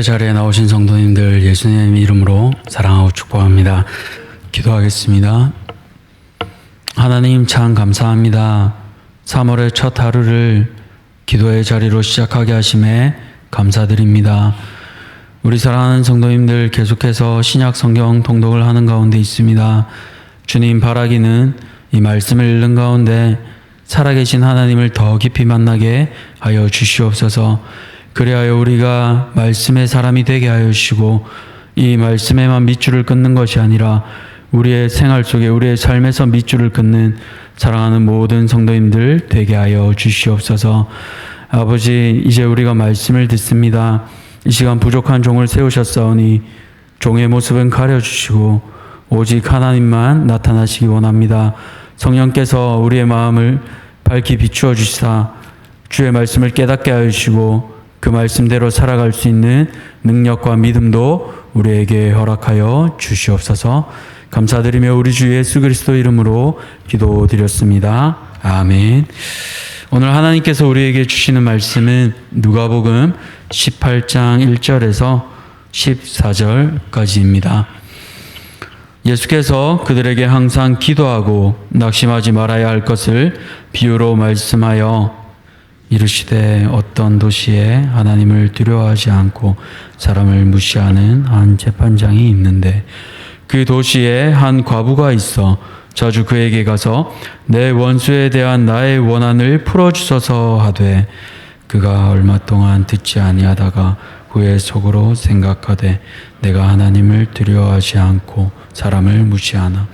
자리에 나오신 성도님들 예수님 이름으로 사랑하고 축복합니다. 기도하겠습니다. 하나님 참 감사합니다. 3월의 첫 하루를 기도의 자리로 시작하게 하심에 감사드립니다. 우리 사랑하는 성도님들 계속해서 신약 성경 통독을 하는 가운데 있습니다. 주님 바라기는 이 말씀을 읽는 가운데 살아계신 하나님을 더 깊이 만나게 하여 주시옵소서. 그리하여 우리가 말씀의 사람이 되게 하여 주시고 이 말씀에만 밑줄을 끊는 것이 아니라 우리의 생활 속에 우리의 삶에서 밑줄을 끊는 사랑하는 모든 성도님들 되게 하여 주시옵소서. 아버지, 이제 우리가 말씀을 듣습니다. 이 시간 부족한 종을 세우셨사오니 종의 모습은 가려주시고 오직 하나님만 나타나시기 원합니다. 성령께서 우리의 마음을 밝히 비추어 주시사 주의 말씀을 깨닫게 하여 주시고 그 말씀대로 살아갈 수 있는 능력과 믿음도 우리에게 허락하여 주시옵소서. 감사드리며 우리 주 예수 그리스도 이름으로 기도드렸습니다. 아멘. 오늘 하나님께서 우리에게 주시는 말씀은 누가복음 18장 1절에서 14절까지입니다. 예수께서 그들에게 항상 기도하고 낙심하지 말아야 할 것을 비유로 말씀하여 이르시되 어떤 도시에 하나님을 두려워하지 않고 사람을 무시하는 한 재판장이 있는데 그 도시에 한 과부가 있어 자주 그에게 가서 내 원수에 대한 나의 원한을 풀어주소서 하되 그가 얼마 동안 듣지 아니하다가 후에 속으로 생각하되 내가 하나님을 두려워하지 않고 사람을 무시하나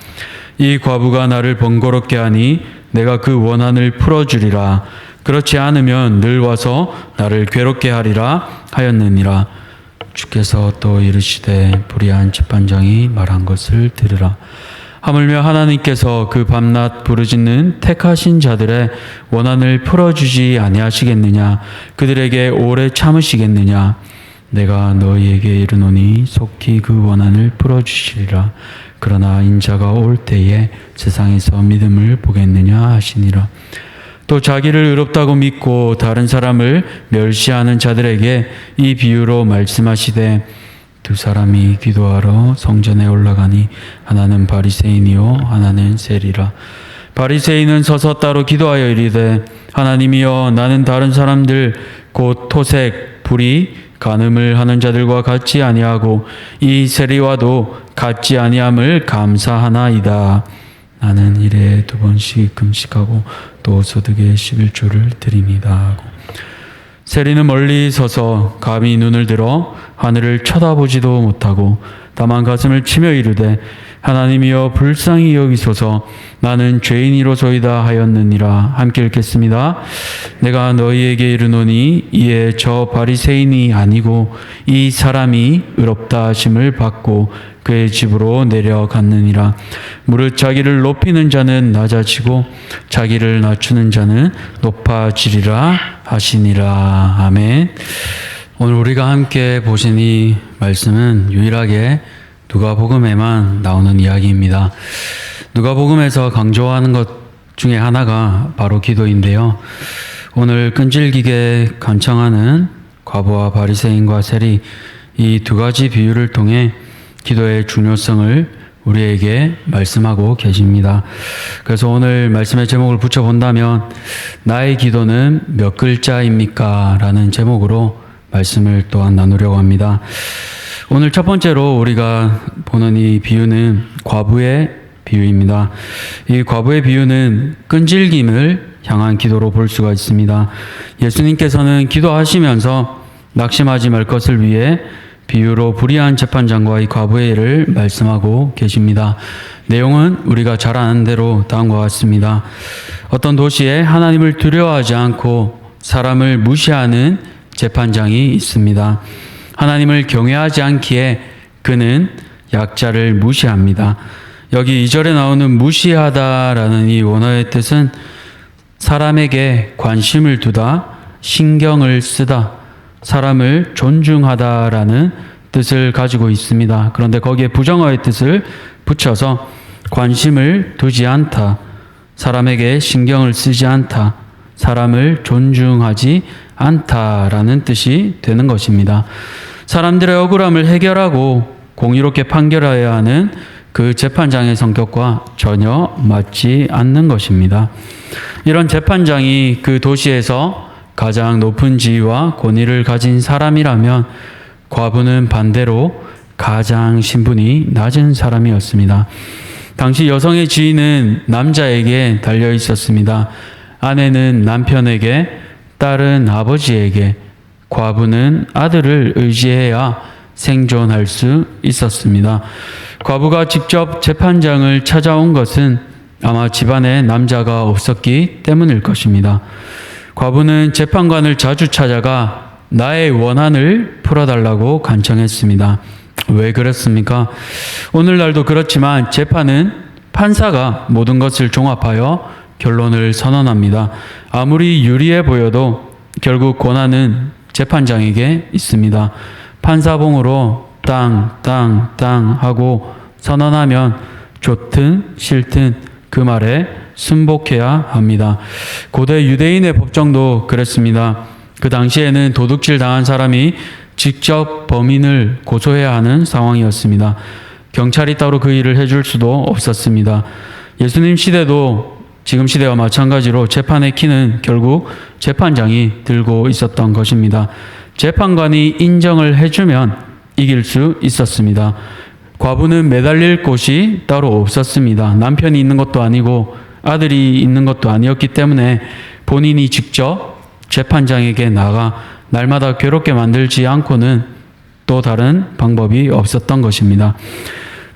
이 과부가 나를 번거롭게 하니 내가 그 원한을 풀어주리라. 그렇지 않으면 늘 와서 나를 괴롭게 하리라 하였느니라. 주께서 또 이르시되 불의한 재판장이 말한 것을 들으라. 하물며 하나님께서 그 밤낮 부르짖는 택하신 자들의 원한을 풀어주지 아니하시겠느냐? 그들에게 오래 참으시겠느냐? 내가 너희에게 이르노니 속히 그 원한을 풀어주시리라. 그러나 인자가 올 때에 세상에서 믿음을 보겠느냐 하시니라. 또 자기를 의롭다고 믿고 다른 사람을 멸시하는 자들에게 이 비유로 말씀하시되 두 사람이 기도하러 성전에 올라가니 하나는 바리새인이요 하나는 세리라. 바리새인은 서서 따로 기도하여 이르되 하나님이여 나는 다른 사람들 곧 토색, 불의, 간음을 하는 자들과 같지 아니하고 이 세리와도 같지 아니함을 감사하나이다. 나는 일에 2번씩 금식하고 또 소득의 11조를 드립니다 하고 세리는 멀리 서서 감히 눈을 들어 하늘을 쳐다보지도 못하고 다만 가슴을 치며 이르되 하나님이여 불쌍히 여기소서 나는 죄인이로소이다 하였느니라. 함께 읽겠습니다. 내가 너희에게 이르노니 이에 저 바리새인이 아니고 이 사람이 의롭다 하심을 받고 그의 집으로 내려갔느니라. 무릇 자기를 높이는 자는 낮아지고 자기를 낮추는 자는 높아지리라 하시니라. 아멘. 오늘 우리가 함께 보신 이 말씀은 유일하게 누가복음에만 나오는 이야기입니다. 누가복음에서 강조하는 것 중에 하나가 바로 기도인데요. 오늘 끈질기게 간청하는 과부와 바리새인과 세리 이 두 가지 비유를 통해 기도의 중요성을 우리에게 말씀하고 계십니다. 그래서 오늘 말씀의 제목을 붙여본다면 나의 기도는 몇 글자입니까? 라는 제목으로 말씀을 또한 나누려고 합니다. 오늘 첫 번째로 우리가 보는 이 비유는 과부의 비유입니다. 이 과부의 비유는 끈질김을 향한 기도로 볼 수가 있습니다. 예수님께서는 기도하시면서 낙심하지 말 것을 위해 비유로 불의한 재판장과 이 과부의 일을 말씀하고 계십니다. 내용은 우리가 잘 아는 대로 다음과 같습니다. 어떤 도시에 하나님을 두려워하지 않고 사람을 무시하는 재판장이 있습니다. 하나님을 경외하지 않기에 그는 약자를 무시합니다. 여기 2절에 나오는 무시하다라는 이 원어의 뜻은 사람에게 관심을 두다, 신경을 쓰다, 사람을 존중하다라는 뜻을 가지고 있습니다. 그런데 거기에 부정어의 뜻을 붙여서 관심을 두지 않다, 사람에게 신경을 쓰지 않다, 사람을 존중하지 않다라는 뜻이 되는 것입니다. 사람들의 억울함을 해결하고 공의롭게 판결해야 하는 그 재판장의 성격과 전혀 맞지 않는 것입니다. 이런 재판장이 그 도시에서 가장 높은 지위와 권위를 가진 사람이라면 과부는 반대로 가장 신분이 낮은 사람이었습니다. 당시 여성의 지위는 남자에게 달려 있었습니다. 아내는 남편에게, 딸은 아버지에게, 과부는 아들을 의지해야 생존할 수 있었습니다. 과부가 직접 재판장을 찾아온 것은 아마 집안에 남자가 없었기 때문일 것입니다. 과부는 재판관을 자주 찾아가 나의 원한을 풀어달라고 간청했습니다. 왜 그랬습니까? 오늘날도 그렇지만 재판은 판사가 모든 것을 종합하여 결론을 선언합니다. 아무리 유리해 보여도 결국 권한은 재판장에게 있습니다. 판사봉으로 땅 하고 선언하면 좋든 싫든 그 말에 순복해야 합니다. 고대 유대인의 법정도 그랬습니다. 그 당시에는 도둑질 당한 사람이 직접 범인을 고소해야 하는 상황이었습니다. 경찰이 따로 그 일을 해줄 수도 없었습니다. 예수님 시대도 지금 시대와 마찬가지로 재판의 키는 결국 재판장이 들고 있었던 것입니다. 재판관이 인정을 해주면 이길 수 있었습니다. 과부는 매달릴 곳이 따로 없었습니다. 남편이 있는 것도 아니고 아들이 있는 것도 아니었기 때문에 본인이 직접 재판장에게 나가 날마다 괴롭게 만들지 않고는 또 다른 방법이 없었던 것입니다.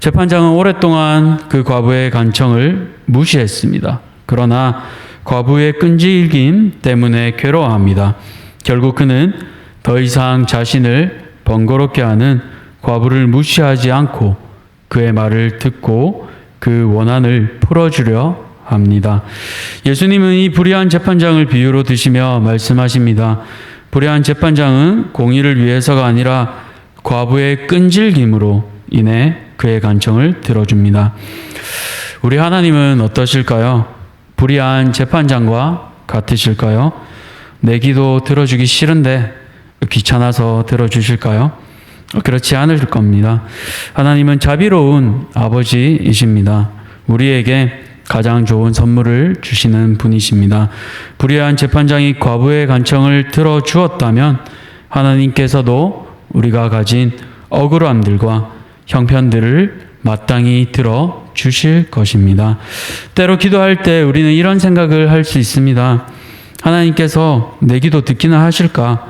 재판장은 오랫동안 그 과부의 간청을 무시했습니다. 그러나 과부의 끈질김 때문에 괴로워합니다. 결국 그는 더 이상 자신을 번거롭게 하는 과부를 무시하지 않고 그의 말을 듣고 그 원한을 풀어주려 합니다. 예수님은 이 불의한 재판장을 비유로 드시며 말씀하십니다. 불의한 재판장은 공의를 위해서가 아니라 과부의 끈질김으로 인해 그의 간청을 들어줍니다. 우리 하나님은 어떠실까요? 불의한 재판장과 같으실까요? 내 기도 들어주기 싫은데 귀찮아서 들어주실까요? 그렇지 않을 겁니다. 하나님은 자비로운 아버지이십니다. 우리에게 가장 좋은 선물을 주시는 분이십니다. 불의한 재판장이 과부의 간청을 들어주었다면 하나님께서도 우리가 가진 억울함들과 형편들을 마땅히 들어주실 것입니다. 때로 기도할 때 우리는 이런 생각을 할 수 있습니다. 하나님께서 내 기도 듣기는 하실까?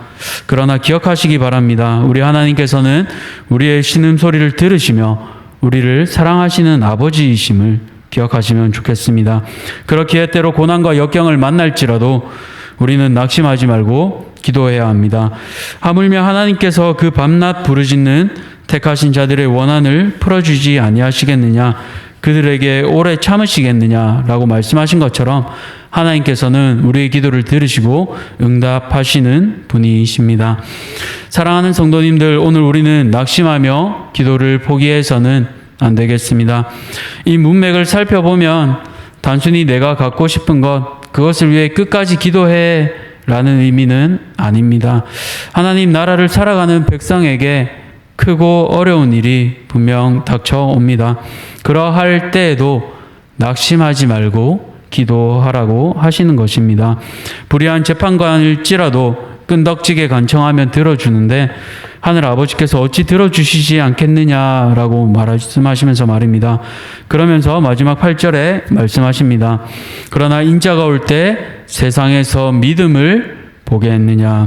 그러나 기억하시기 바랍니다. 우리 하나님께서는 우리의 신음소리를 들으시며 우리를 사랑하시는 아버지이심을 기억하시면 좋겠습니다. 그렇기에 때로 고난과 역경을 만날지라도 우리는 낙심하지 말고 기도해야 합니다. 하물며 하나님께서 그 밤낮 부르짖는 택하신 자들의 원한을 풀어주지 아니하시겠느냐, 그들에게 오래 참으시겠느냐라고 말씀하신 것처럼 하나님께서는 우리의 기도를 들으시고 응답하시는 분이십니다. 사랑하는 성도님들, 오늘 우리는 낙심하며 기도를 포기해서는 안 되겠습니다. 이 문맥을 살펴보면 단순히 내가 갖고 싶은 것, 그것을 위해 끝까지 기도해 라는 의미는 아닙니다. 하나님 나라를 살아가는 백성에게 크고 어려운 일이 분명 닥쳐옵니다. 그러할 때에도 낙심하지 말고 기도하라고 하시는 것입니다. 불의한 재판관일지라도 끈덕지게 간청하면 들어주는데 하늘 아버지께서 어찌 들어주시지 않겠느냐라고 말씀하시면서 말입니다. 그러면서 마지막 8절에 말씀하십니다. 그러나 인자가 올 때 세상에서 믿음을 보게 했느냐.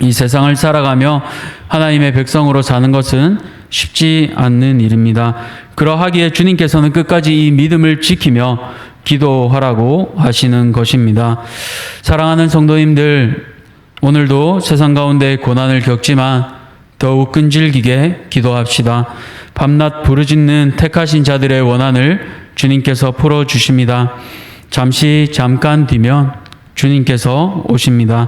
이 세상을 살아가며 하나님의 백성으로 사는 것은 쉽지 않는 일입니다. 그러하기에 주님께서는 끝까지 이 믿음을 지키며 기도하라고 하시는 것입니다. 사랑하는 성도님들, 오늘도 세상 가운데 고난을 겪지만 더욱 끈질기게 기도합시다. 밤낮 부르짖는 택하신 자들의 원한을 주님께서 풀어주십니다. 잠깐 뒤면 주님께서 오십니다.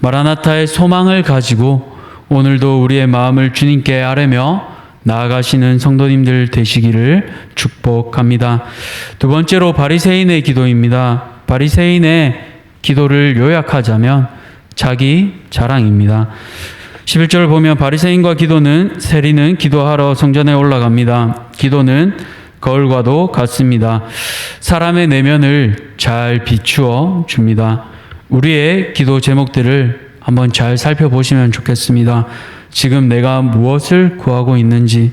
마라나타의 소망을 가지고 오늘도 우리의 마음을 주님께 아뢰며 나아가시는 성도님들 되시기를 축복합니다. 두 번째로 바리새인의 기도입니다. 바리새인의 기도를 요약하자면 자기 자랑입니다. 11절을 보면 바리새인과 세리는 기도하러 성전에 올라갑니다. 기도는 거울과도 같습니다. 사람의 내면을 잘 비추어 줍니다. 우리의 기도 제목들을 한번 잘 살펴보시면 좋겠습니다. 지금 내가 무엇을 구하고 있는지,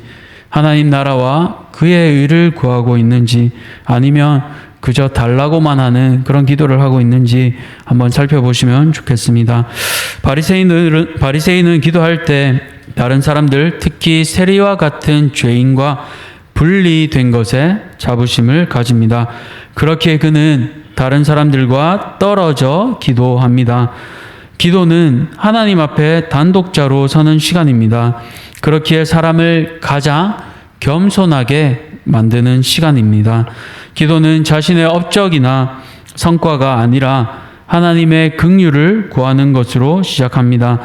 하나님 나라와 그의 의를 구하고 있는지, 아니면 그저 달라고만 하는 그런 기도를 하고 있는지 한번 살펴보시면 좋겠습니다. 바리새인은 기도할 때 다른 사람들, 특히 세리와 같은 죄인과 분리된 것에 자부심을 가집니다. 그렇게 그는 다른 사람들과 떨어져 기도합니다. 기도는 하나님 앞에 단독자로 서는 시간입니다. 그렇기에 사람을 가장 겸손하게 만드는 시간입니다. 기도는 자신의 업적이나 성과가 아니라 하나님의 긍휼을 구하는 것으로 시작합니다.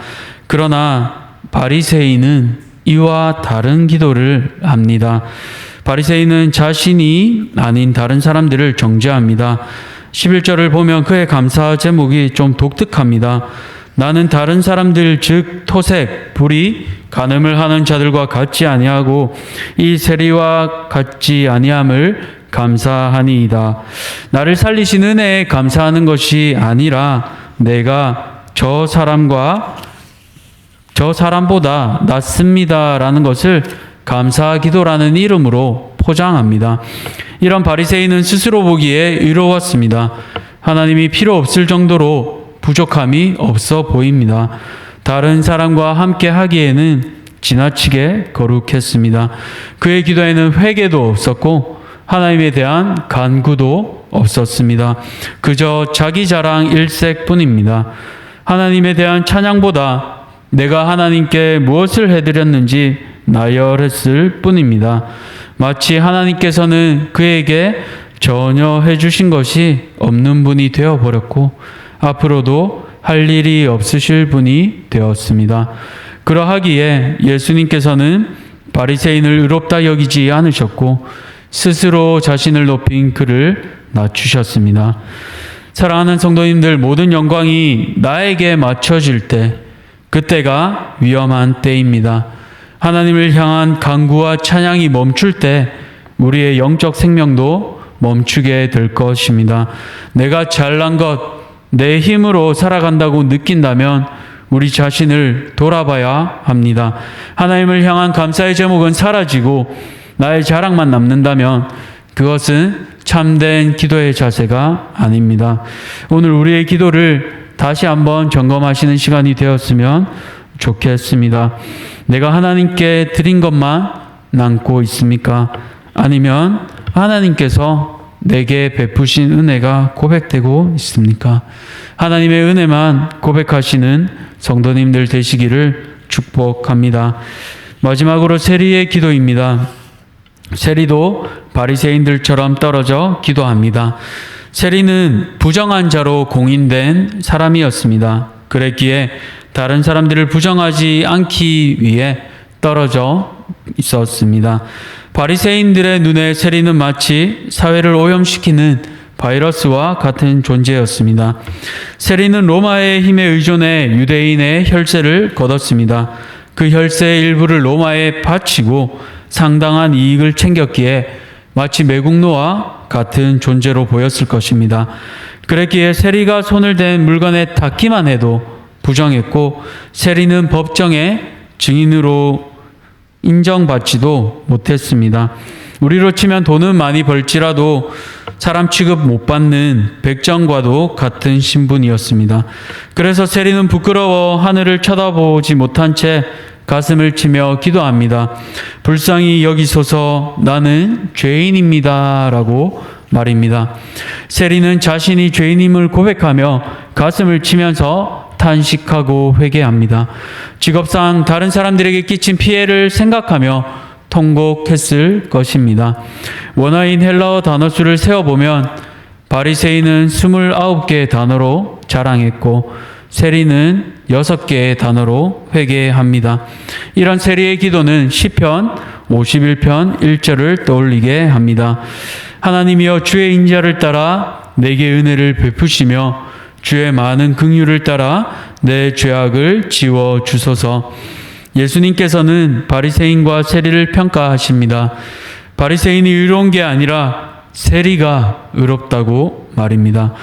그러나 바리새인은 이와 다른 기도를 합니다. 바리새인은 자신이 아닌 다른 사람들을 정죄합니다. 11절을 보면 그의 감사 제목이 좀 독특합니다. 나는 다른 사람들 즉 토색, 불의, 간음을 하는 자들과 같지 아니하고 이 세리와 같지 아니함을 감사하니이다. 나를 살리신 은혜에 감사하는 것이 아니라 내가 저 사람보다 낫습니다라는 것을 감사 기도라는 이름으로 포장합니다. 이런 바리새인은 스스로 보기에 의로웠습니다. 하나님이 필요 없을 정도로 부족함이 없어 보입니다. 다른 사람과 함께 하기에는 지나치게 거룩했습니다. 그의 기도에는 회개도 없었고 하나님에 대한 간구도 없었습니다. 그저 자기 자랑 일색뿐입니다. 하나님에 대한 찬양보다 내가 하나님께 무엇을 해드렸는지 나열했을 뿐입니다. 마치 하나님께서는 그에게 전혀 해주신 것이 없는 분이 되어버렸고 앞으로도 할 일이 없으실 분이 되었습니다. 그러하기에 예수님께서는 바리새인을 의롭다 여기지 않으셨고 스스로 자신을 높인 그를 낮추셨습니다. 사랑하는 성도님들, 모든 영광이 나에게 맞춰질 때 그때가 위험한 때입니다. 하나님을 향한 간구와 찬양이 멈출 때 우리의 영적 생명도 멈추게 될 것입니다. 내가 잘난 것, 내 힘으로 살아간다고 느낀다면 우리 자신을 돌아봐야 합니다. 하나님을 향한 감사의 제목은 사라지고 나의 자랑만 남는다면 그것은 참된 기도의 자세가 아닙니다. 오늘 우리의 기도를 다시 한번 점검하시는 시간이 되었으면 좋겠습니다. 내가 하나님께 드린 것만 남고 있습니까? 아니면 하나님께서 내게 베푸신 은혜가 고백되고 있습니까? 하나님의 은혜만 고백하시는 성도님들 되시기를 축복합니다. 마지막으로 세리의 기도입니다. 세리도 바리새인들처럼 떨어져 기도합니다. 세리는 부정한 자로 공인된 사람이었습니다. 그랬기에 다른 사람들을 부정하지 않기 위해 떨어져 있었습니다. 바리새인들의 눈에 세리는 마치 사회를 오염시키는 바이러스와 같은 존재였습니다. 세리는 로마의 힘에 의존해 유대인의 혈세를 거뒀습니다. 그 혈세의 일부를 로마에 바치고 상당한 이익을 챙겼기에 마치 매국노와 같은 존재로 보였을 것입니다. 그랬기에 세리가 손을 댄 물건에 닿기만 해도 부정했고 세리는 법정에 증인으로 인정받지도 못했습니다. 우리로 치면 돈은 많이 벌지라도 사람 취급 못 받는 백정과도 같은 신분이었습니다. 그래서 세리는 부끄러워 하늘을 쳐다보지 못한 채 가슴을 치며 기도합니다. 불쌍히 여기소서, 나는 죄인입니다 라고 말입니다. 세리는 자신이 죄인임을 고백하며 가슴을 치면서 탄식하고 회개합니다. 직업상 다른 사람들에게 끼친 피해를 생각하며 통곡했을 것입니다. 원어인 헬라어 단어수를 세어보면 바리새인은 29개의 단어로 자랑했고 세리는 6개의 단어로 회개합니다. 이런 세리의 기도는 시편 51편 1절을 떠올리게 합니다. 하나님이여 주의 인자를 따라 내게 은혜를 베푸시며 주의 많은 긍휼을 따라 내 죄악을 지워 주소서. 예수님께서는 바리새인과 세리를 평가하십니다. 바리새인이 의로운 게 아니라 세리가 의롭다고 말입니다.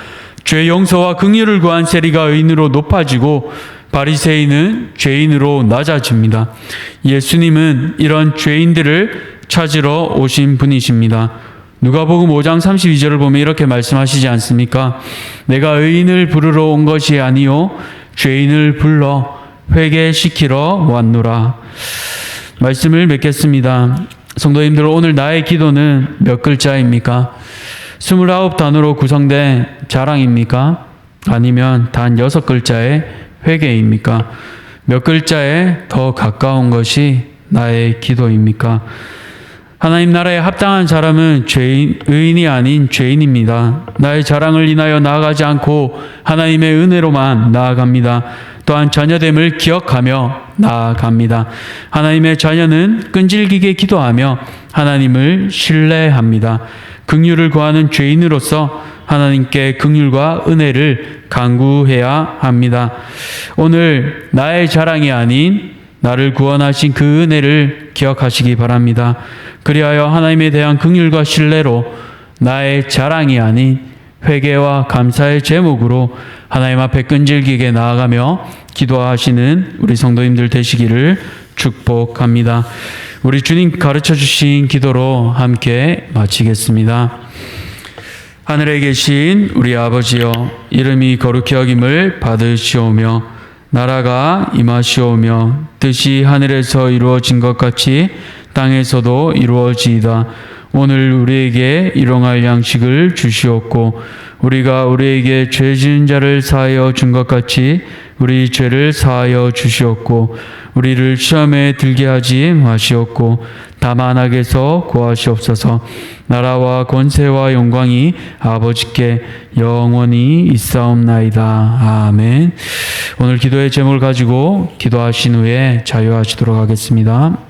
죄 용서와 긍휼을 구한 세리가 의인으로 높아지고 바리새인은 죄인으로 낮아집니다. 예수님은 이런 죄인들을 찾으러 오신 분이십니다. 누가복음 5장 32절을 보면 이렇게 말씀하시지 않습니까? 내가 의인을 부르러 온 것이 아니요 죄인을 불러 회개시키러 왔노라. 말씀을 맺겠습니다. 성도님들, 오늘 나의 기도는 몇 글자입니까? 29단어로 구성된 자랑입니까? 아니면 단 6글자의 회개입니까? 몇 글자에 더 가까운 것이 나의 기도입니까? 하나님 나라에 합당한 사람은 의인이 아닌 죄인입니다. 나의 자랑을 인하여 나아가지 않고 하나님의 은혜로만 나아갑니다. 또한 자녀됨을 기억하며 나아갑니다. 하나님의 자녀는 끈질기게 기도하며 하나님을 신뢰합니다. 긍휼을 구하는 죄인으로서 하나님께 긍휼과 은혜를 간구해야 합니다. 오늘 나의 자랑이 아닌 나를 구원하신 그 은혜를 기억하시기 바랍니다. 그리하여 하나님에 대한 긍휼과 신뢰로 나의 자랑이 아닌 회개와 감사의 제목으로 하나님 앞에 끈질기게 나아가며 기도하시는 우리 성도님들 되시기를 축복합니다. 우리 주님 가르쳐 주신 기도로 함께 마치겠습니다. 하늘에 계신 우리 아버지여, 이름이 거룩히 여김을 받으시오며 나라가 임하시오며 뜻이 하늘에서 이루어진 것 같이 땅에서도 이루어지이다. 오늘 우리에게 일용할 양식을 주시옵고 우리가 우리에게 죄 지은 자를 사하여 준 것 같이 우리 죄를 사하여 주시옵고 우리를 시험에 들게 하지 마시옵고 다만 악에서 구하시옵소서. 나라와 권세와 영광이 아버지께 영원히 있사옵나이다. 아멘. 오늘 기도의 제목을 가지고 기도하신 후에 자유하시도록 하겠습니다.